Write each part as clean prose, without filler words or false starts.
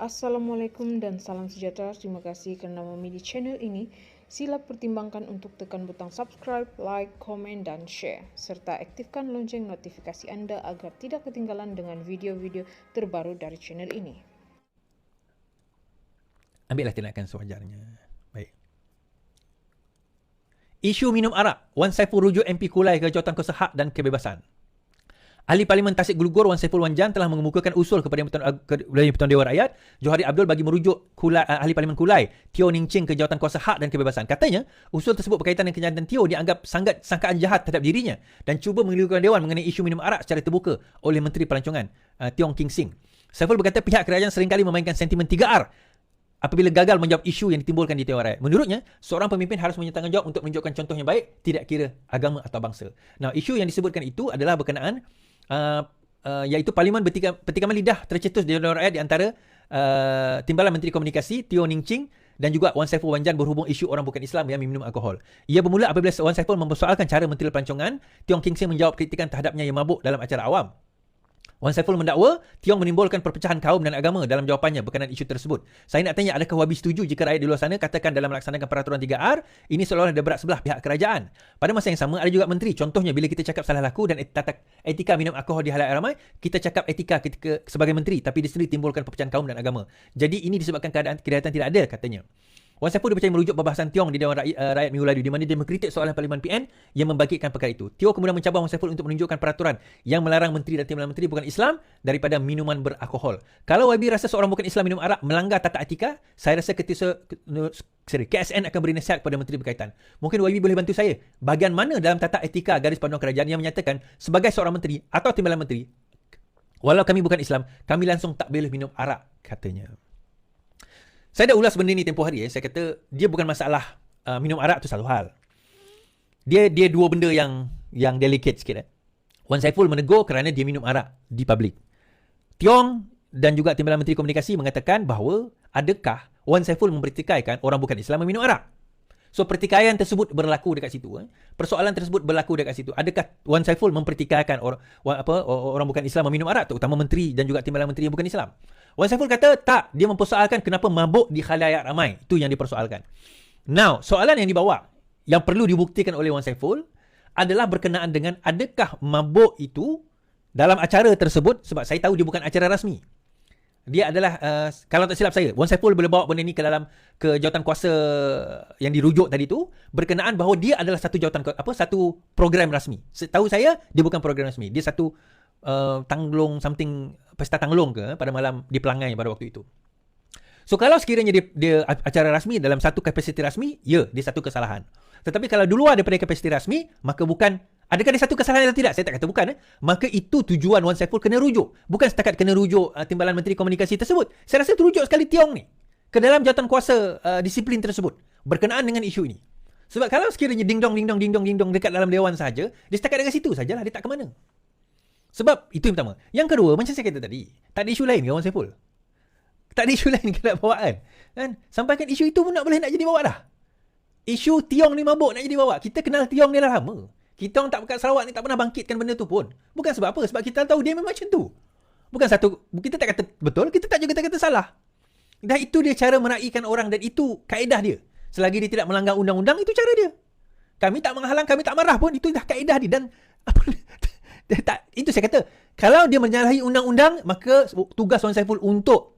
Assalamualaikum dan salam sejahtera. Terima kasih kerana memilih channel ini. Sila pertimbangkan untuk tekan butang subscribe, like, komen dan share. Serta aktifkan lonceng notifikasi anda agar tidak ketinggalan dengan video-video terbaru dari channel ini. Ambillah tindakan sewajarnya. Baik. Isu minum arak. Wan Saiful rujuk MP Kulai ke Jawatankuasa Hak dan Kebebasan. Ahli Parlimen Tasik Glugur Wan Saiful Wan Jan telah mengemukakan usul kepada Pertuan Dewan Rakyat Johari Abdul bagi merujuk Ahli Parlimen Kulai Teo Ning Ching ke Jawatankuasa Hak dan Kebebasan. Katanya, usul tersebut berkaitan dengan kenyataan Teo dianggap sangat sangkaan jahat terhadap dirinya dan cuba mengelirukan Dewan mengenai isu minum arak secara terbuka oleh Menteri Pelancongan Tiong King Sing. Saiful berkata pihak kerajaan seringkali memainkan sentimen 3R apabila gagal menjawab isu yang ditimbulkan di Dewan Rakyat. Menurutnya, seorang pemimpin harus punya tanggungjawab untuk menunjukkan contoh yang baik, tidak kira agama atau bangsa. Nah, isu yang disebutkan itu adalah berkenaan iaitu Parlimen bertikaman lidah tercetus di Dewan Rakyat di antara Timbalan Menteri Komunikasi Teo Ning Ching dan juga Wan Saiful Wan Jan berhubung isu orang bukan Islam yang minum alkohol. Ia bermula apabila Wan Saiful mempersoalkan cara Menteri Pelancongan Tiong King Sing menjawab kritikan terhadapnya yang mabuk dalam acara awam. Wan Saiful mendakwa Tiong menimbulkan perpecahan kaum dan agama dalam jawapannya berkenaan isu tersebut. Saya nak tanya, adakah Wabi setuju jika rakyat di luar sana katakan dalam melaksanakan peraturan 3R ini seolah-olah ada berat sebelah pihak kerajaan? Pada masa yang sama ada juga menteri. Contohnya bila kita cakap salah laku dan etika minum alkohol di halayak ramai, kita cakap etika ketika sebagai menteri, tapi di sini timbulkan perpecahan kaum dan agama. Jadi ini disebabkan keadaan tidak ada, katanya. Wan Saiful dipercayai merujuk perbahasan Tiong di Dewan Rakyat minggu lalu di mana dia mengkritik soalan Parlimen PN yang membangkitkan perkara itu. Teo kemudian mencabar Wan Saiful untuk menunjukkan peraturan yang melarang menteri dan timbalan menteri bukan Islam daripada minuman beralkohol. Kalau YB rasa seorang bukan Islam minum arak melanggar tata etika, saya rasa KSN akan beri nasihat kepada menteri berkaitan. Mungkin YB boleh bantu saya. Bahagian mana dalam tata etika garis panduan kerajaan yang menyatakan sebagai seorang menteri atau timbalan menteri, walau kami bukan Islam, kami langsung tak boleh minum arak, katanya. Saya dah ulas benda ni tempoh hari. Saya kata dia bukan masalah minum arak tu satu hal. Dia dua benda yang delicate sikit. Wan Saiful menegur kerana dia minum arak di public. Tiong dan juga Timbalan Menteri Komunikasi mengatakan bahawa adakah Wan Saiful mempertikaikan orang bukan Islam meminum arak. So pertikaian tersebut berlaku dekat situ. Persoalan tersebut berlaku dekat situ. Adakah Wan Saiful mempertikaikan orang bukan Islam meminum arak, terutama menteri dan juga Timbalan Menteri yang bukan Islam? Wan Saiful kata tak, dia mempersoalkan kenapa mabuk di khalayak ramai. Itu yang dipersoalkan. Now, soalan yang dibawa yang perlu dibuktikan oleh Wan Saiful adalah berkenaan dengan adakah mabuk itu dalam acara tersebut, sebab saya tahu dia bukan acara rasmi. Dia adalah kalau tak silap saya, Wan Saiful boleh bawa benda ni ke jawatan kuasa yang dirujuk tadi tu berkenaan bahawa dia adalah satu program rasmi. Setahu saya dia bukan program rasmi. Dia satu pesta tanglung pada malam di Pelangai pada waktu itu. So kalau sekiranya dia acara rasmi dalam satu kapasiti rasmi, ya, dia satu kesalahan. Tetapi kalau di luar daripada kapasiti rasmi, maka bukan. Adakah dia satu kesalahan atau tidak? Saya tak kata bukan. Maka itu tujuan Wan Saiful kena rujuk. Bukan setakat kena rujuk Timbalan Menteri Komunikasi tersebut. Saya rasa terujuk sekali Tiong ni ke dalam jawatan kuasa disiplin tersebut berkenaan dengan isu ini. Sebab kalau sekiranya ding-dong dekat dalam Dewan saja, dia setakat dekat situ sajalah, dia tak ke mana. Sebab itu yang pertama. Yang kedua, macam saya kata tadi, tak ada isu lain ke Wan Saiful? Tak ada isu lain ke nak bawa kan? Sampaikan isu itu pun nak jadi bawa dah. Isu Tiong ni mabuk nak jadi bawa. Kita kenal Tiong ni dah lama. Kita orang tak dekat Sarawak ni tak pernah bangkitkan benda tu pun. Bukan sebab apa? Sebab kita tahu dia memang macam tu. Bukan satu, kita tak kata betul, kita tak juga kata salah. Dan itu dia cara meraihkan orang dan itu kaedah dia. Selagi dia tidak melanggar undang-undang, itu cara dia. Kami tak menghalang, kami tak marah pun, itu dah kaedah dia. Dan itu saya kata, kalau dia menyalahi undang-undang, maka tugas Wan Saiful untuk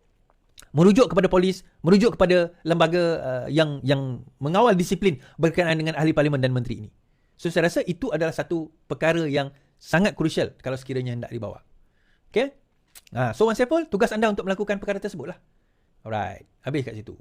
merujuk kepada polis, merujuk kepada lembaga yang mengawal disiplin berkenaan dengan ahli parlimen dan menteri ini. So saya rasa itu adalah satu perkara yang sangat crucial kalau sekiranya hendak dibawa. Okay? So Wan Saiful, tugas anda untuk melakukan perkara tersebut lah. Alright, habis kat situ.